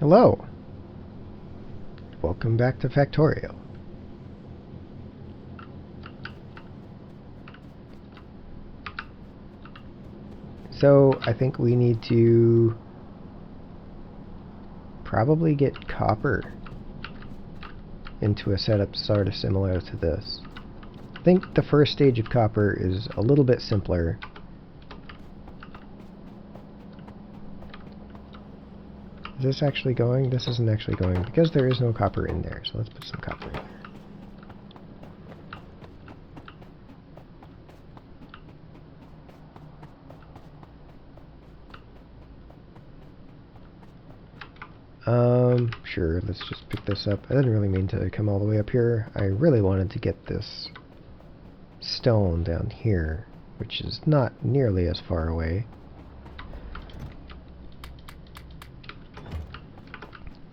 Hello! Welcome back to Factorio. So, I think we need to probably get copper into a setup sort of similar to this. I think the first stage of copper is a little bit simpler. Is this actually going? This isn't actually going because there is no copper in there. So let's put some copper in there. Sure, let's just pick this up. I didn't really mean to come all the way up here. I really wanted to get this stone down here, which is not nearly as far away.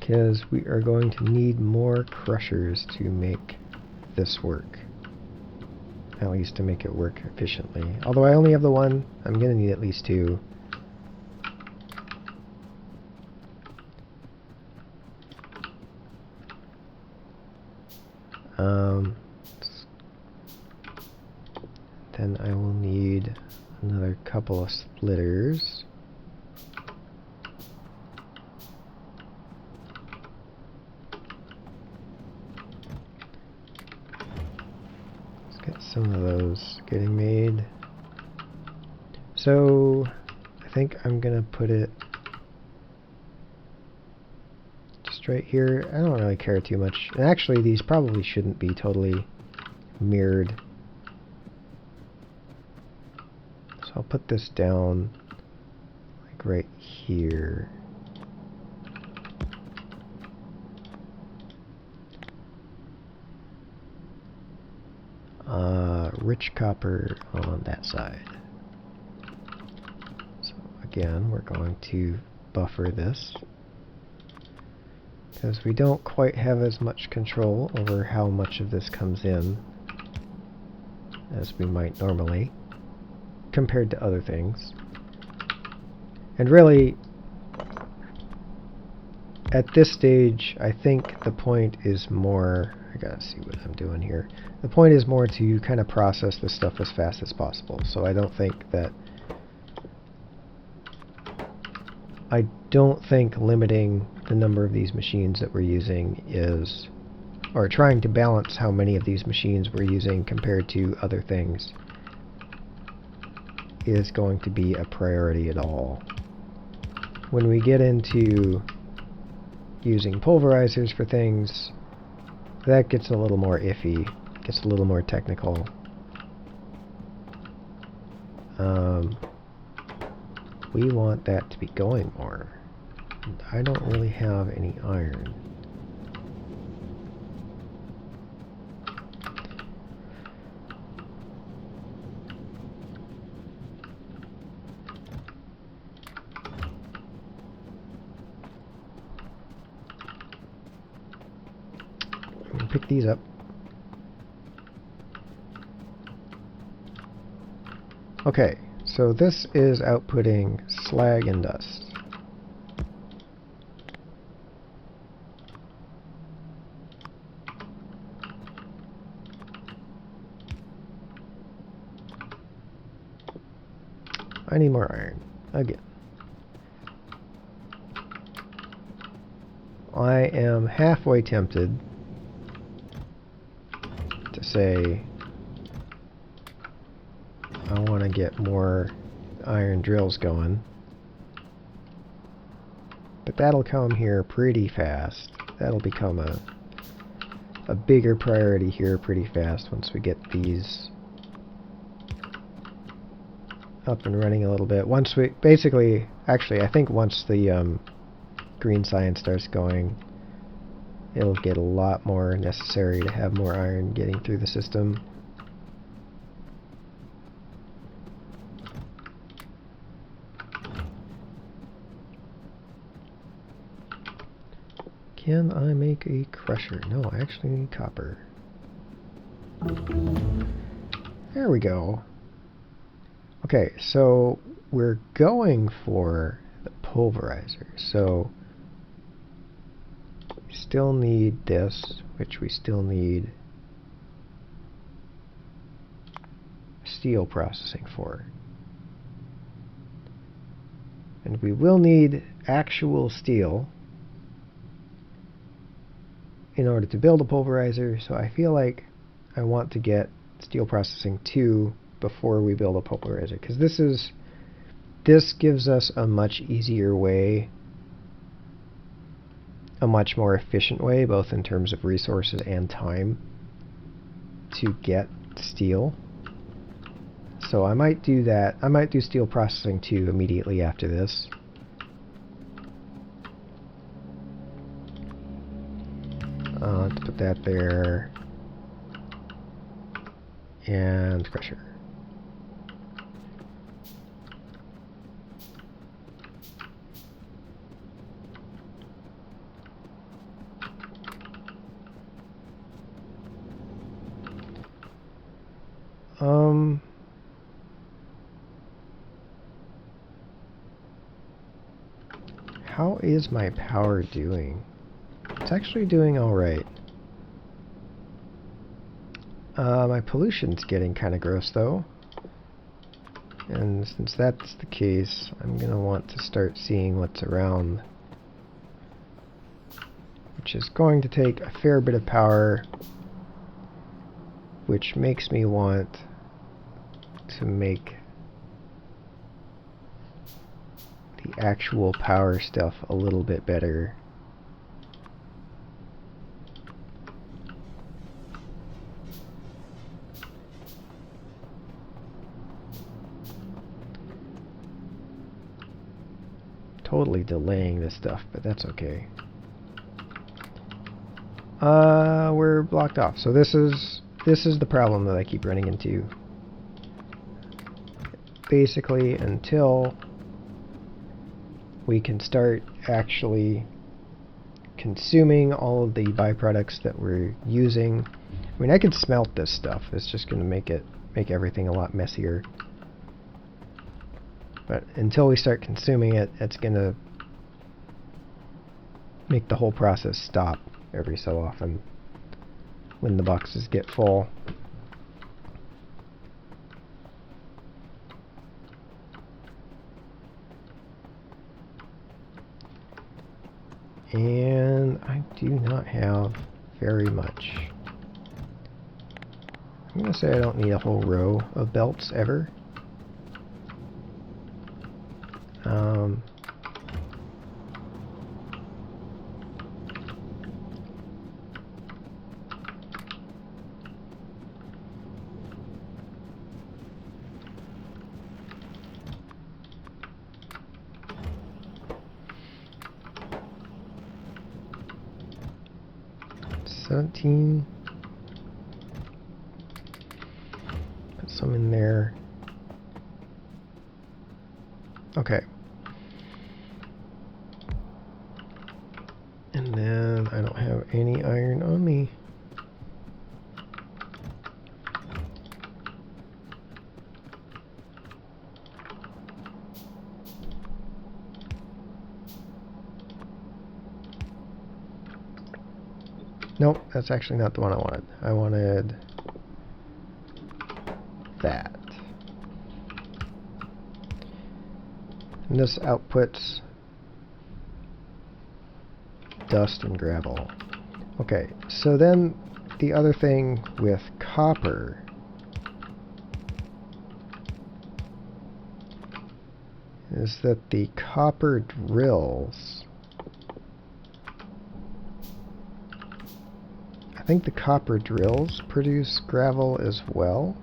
Because we are going to need more crushers to make this work. At least to make it work efficiently. Although I only have the one, I'm going to need at least two. Then I will need another couple of splitters. Let's get some of those getting made. So I think I'm gonna put it just right here. I don't really care too much. And actually these probably shouldn't be totally mirrored. So I'll put this down like right here. Rich copper on that side. So again, we're going to buffer this because we don't quite have as much control over how much of this comes in as we might normally compared to other things. And really, at this stage, I think the point is more... I gotta see what I'm doing here. The point is more to kind of process this stuff as fast as possible. So I don't think limiting the number of these machines that we're using is... or trying to balance how many of these machines we're using compared to other things is going to be a priority at all. When we get into using pulverizers for things, that gets a little more iffy, gets a little more technical. We want that to be going more. And I don't really have any iron. Pick these up. Okay, so this is outputting slag and dust. I need more iron, again. I am halfway tempted to say I want to get more iron drills going, but that'll come here pretty fast. That'll become a bigger priority here pretty fast once we get these up and running a little bit. Once we basically, actually I think once the green science starts going, it'll get a lot more necessary to have more iron getting through the system. Can I make a crusher? No, I actually need copper. There we go. Okay, so we're going for the pulverizer. So still need this, which we still need steel processing for. And we will need actual steel in order to build a pulverizer, so I feel like I want to get steel processing 2 before we build a pulverizer, because this gives us a much easier way, a much more efficient way, both in terms of resources and time, to get steel. So I might do that. I might do steel processing 2 immediately after this. Let's put that there. And crusher. How is my power doing? It's actually doing alright. My pollution's getting kind of gross though. And since that's the case, I'm gonna want to start seeing what's around, which is going to take a fair bit of power, which makes me want to make the actual power stuff a little bit better. Totally delaying this stuff, but that's okay. We're blocked off. So this is the problem that I keep running into. Basically, until we can start actually consuming all of the byproducts that we're using. I mean, I could smelt this stuff. It's just going to make everything a lot messier. But until we start consuming it, it's going to make the whole process stop every so often when the boxes get full. And I do not have very much. I'm going to say I don't need a whole row of belts ever. $17. Put some in there. Okay. And then I don't have any iron on me. Nope, that's actually not the one I wanted. I wanted that. And this outputs dust and gravel. Okay, so then the other thing with copper is that the copper drills, I think the copper drills produce gravel as well.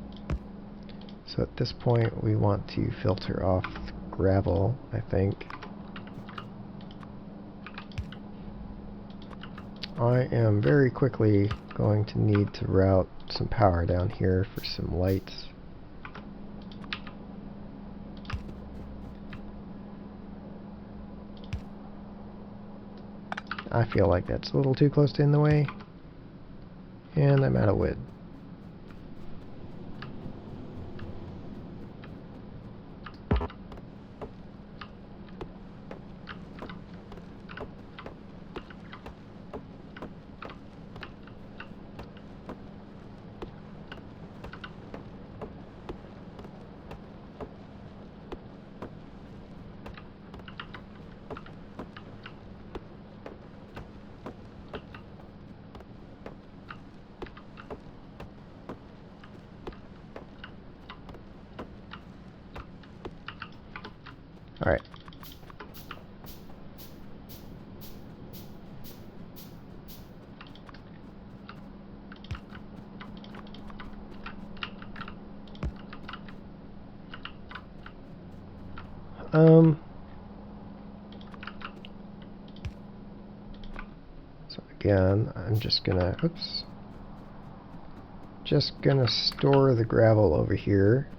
So at this point we want to filter off gravel, I think. I am very quickly going to need to route some power down here for some lights. I feel like that's a little too close to in the way, and I'm out of wood. Alright. So again, I'm just gonna, oops. Just gonna store the gravel over here.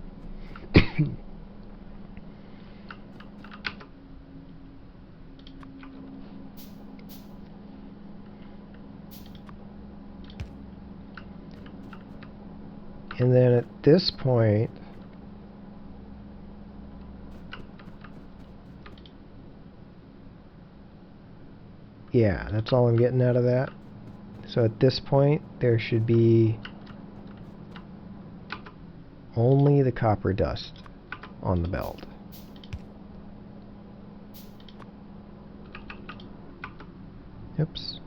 And then at this point, yeah, that's all I'm getting out of that. So at this point, there should be only the copper dust on the belt. Oops.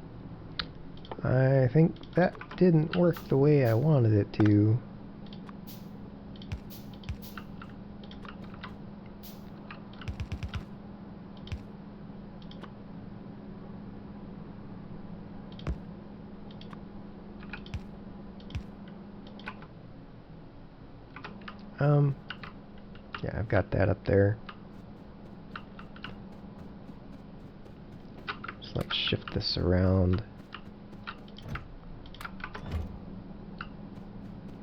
I think that didn't work the way I wanted it to. Yeah, I've got that up there. So let's shift this around.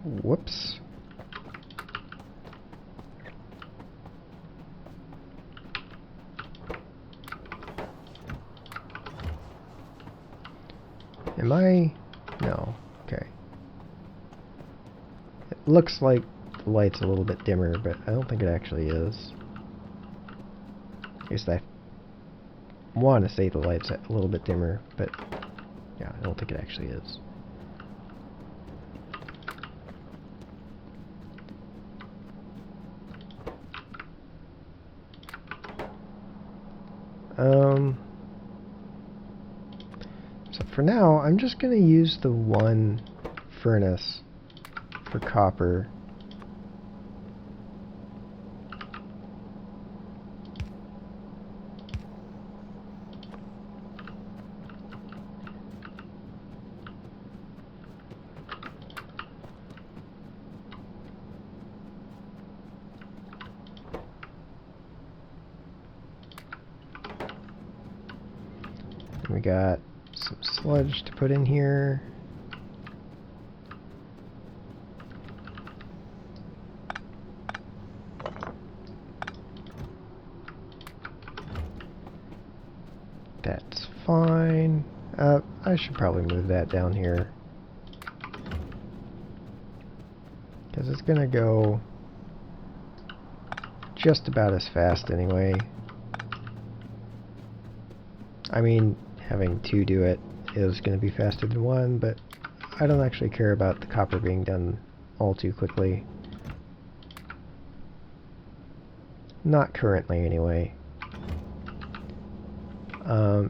Whoops. Am I? No. Okay. It looks like the light's a little bit dimmer, but I don't think it actually is. At least I want to say the light's a little bit dimmer, but yeah, I don't think it actually is. So for now, I'm just going to use the one furnace for copper. We got some sludge to put in here. That's fine. I should probably move that down here, because it's gonna go just about as fast anyway. I mean, having two do it is going to be faster than one, but I don't actually care about the copper being done all too quickly. Not currently, anyway.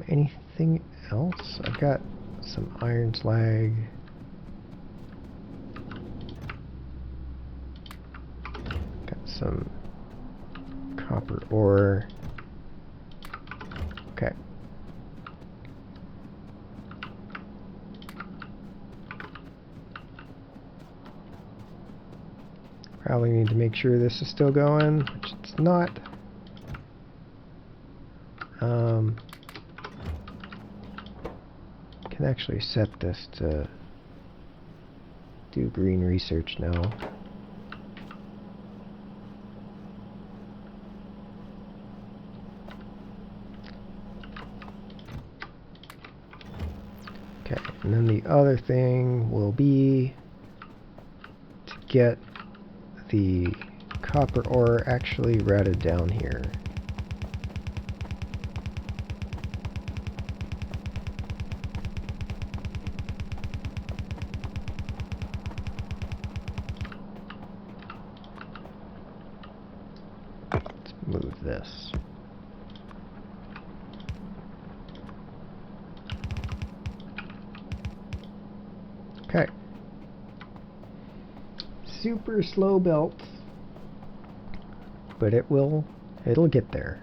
Anything else? I've got some iron slag. Got some copper ore. Okay. Probably need to make sure this is still going, which it's not. Can actually set this to do green research now. Okay, and then the other thing will be to get the copper ore actually routed down here. Let's move this. Okay. Super slow belt, but it'll get there.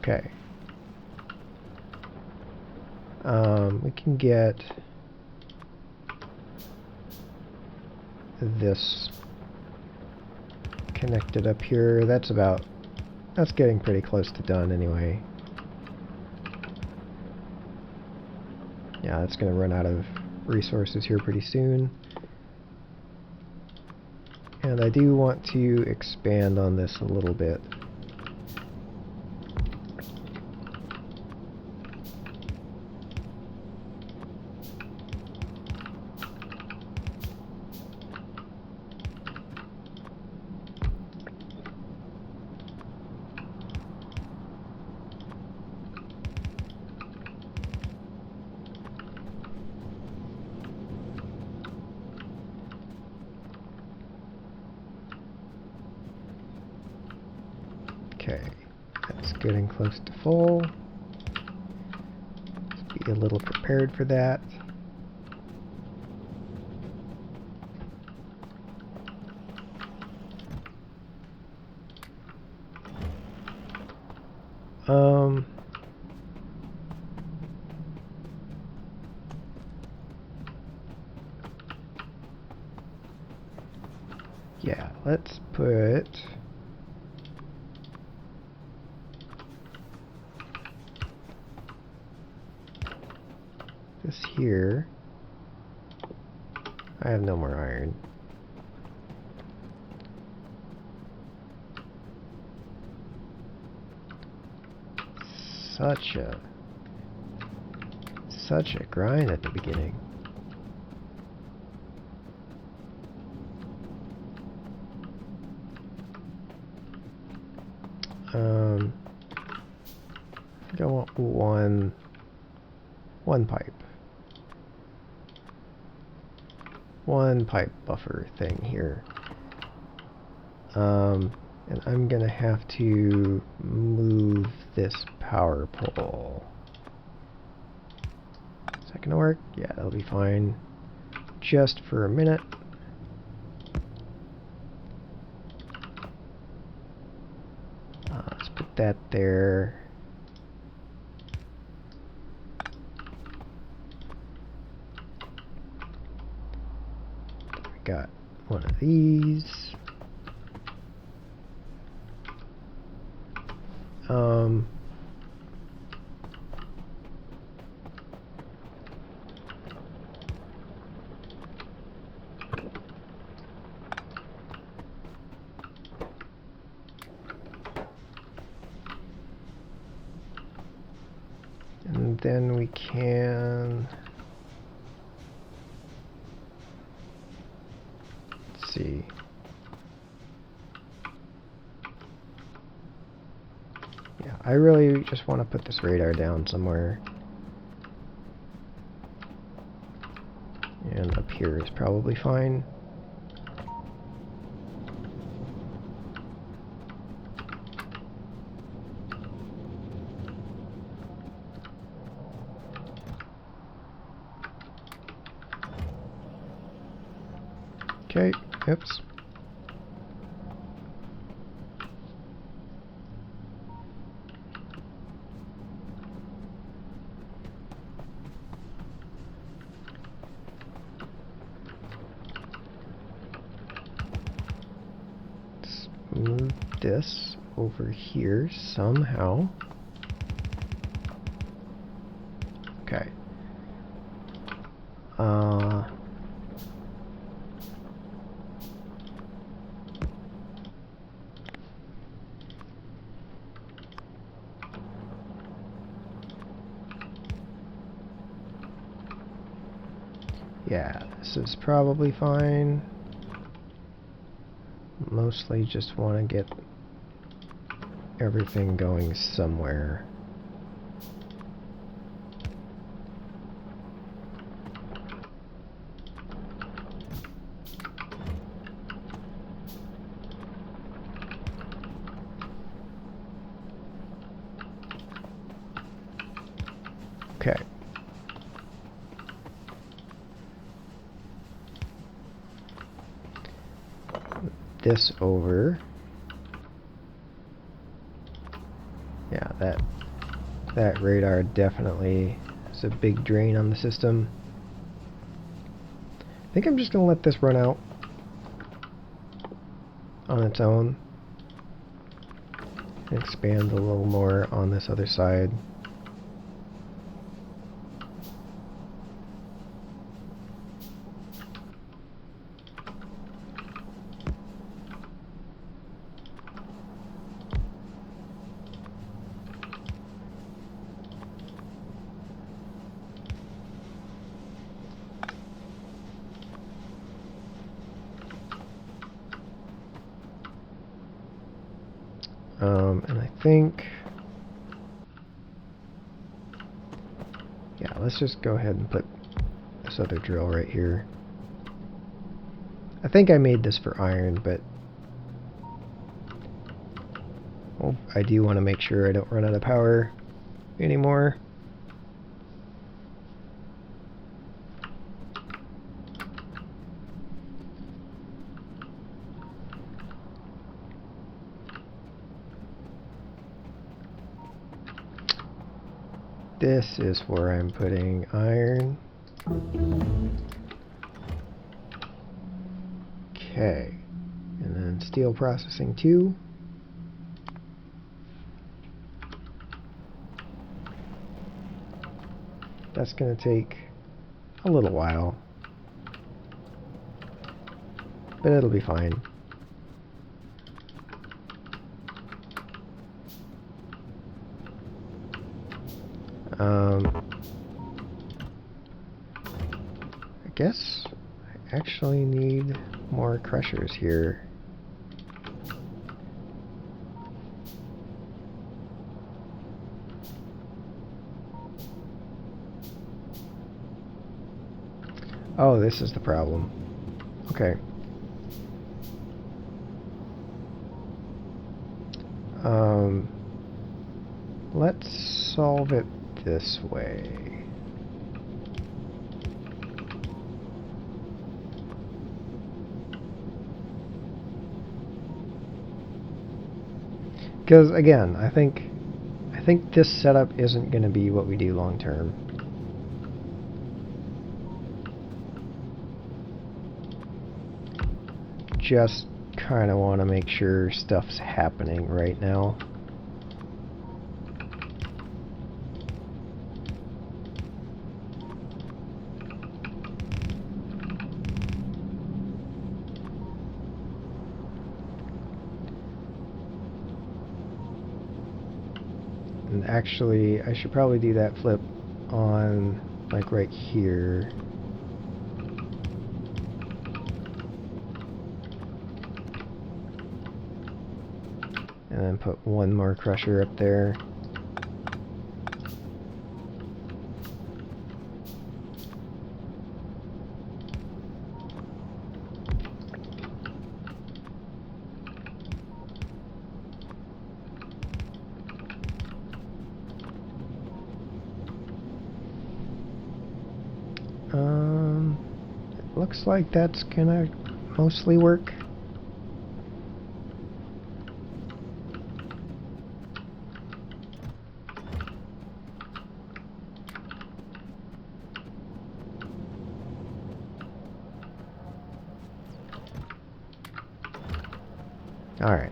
Okay. We can get this connected up here. That's getting pretty close to done anyway. Yeah, that's going to run out of resources here pretty soon. And I do want to expand on this a little bit. Okay, that's getting close to full. Let's be a little prepared for that. Yeah, let's put this here. I have no more iron. Such a grind at the beginning. I think I want one pipe. One pipe buffer thing here. And I'm gonna have to move this power pole. Is that gonna work? Yeah, that'll be fine. Just for a minute. Let's put that there. We got one of these. And then we can, let's see. Yeah, I really just want to put this radar down somewhere. And up here is probably fine. Okay, oops. Let's move this over here somehow. Okay. Yeah, this is probably fine. Mostly just want to get everything going somewhere. Okay. This over. Yeah, that radar definitely is a big drain on the system. I think I'm just gonna let this run out on its own. Expand a little more on this other side. And I think, yeah, let's just go ahead and put this other drill right here. I think I made this for iron, but well, I do want to make sure I don't run out of power anymore. This is where I'm putting iron. Okay. And then steel processing 2. That's going to take a little while, but it'll be fine. I guess I actually need more crushers here. Oh, this is the problem. Okay. Let's solve it this way. Because again, I think this setup isn't going to be what we do long term. Just kind of want to make sure stuff's happening right now. And actually, I should probably do that flip on, like, right here. And then put one more crusher up there. It looks like that's gonna mostly work. All right.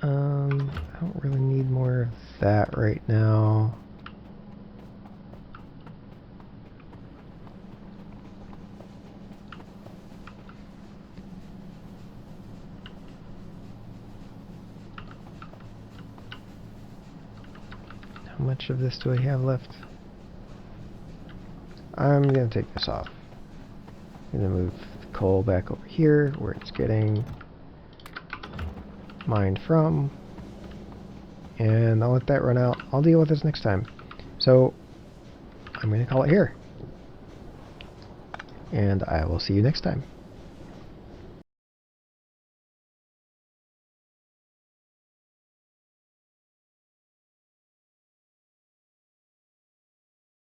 I don't really need more of that right now. How much of this do I have left? I'm gonna take this off. I'm gonna move the coal back over here where it's getting mined from, and I'll let that run out. I'll deal with this next time. So I'm gonna call it here. and I will see you next time.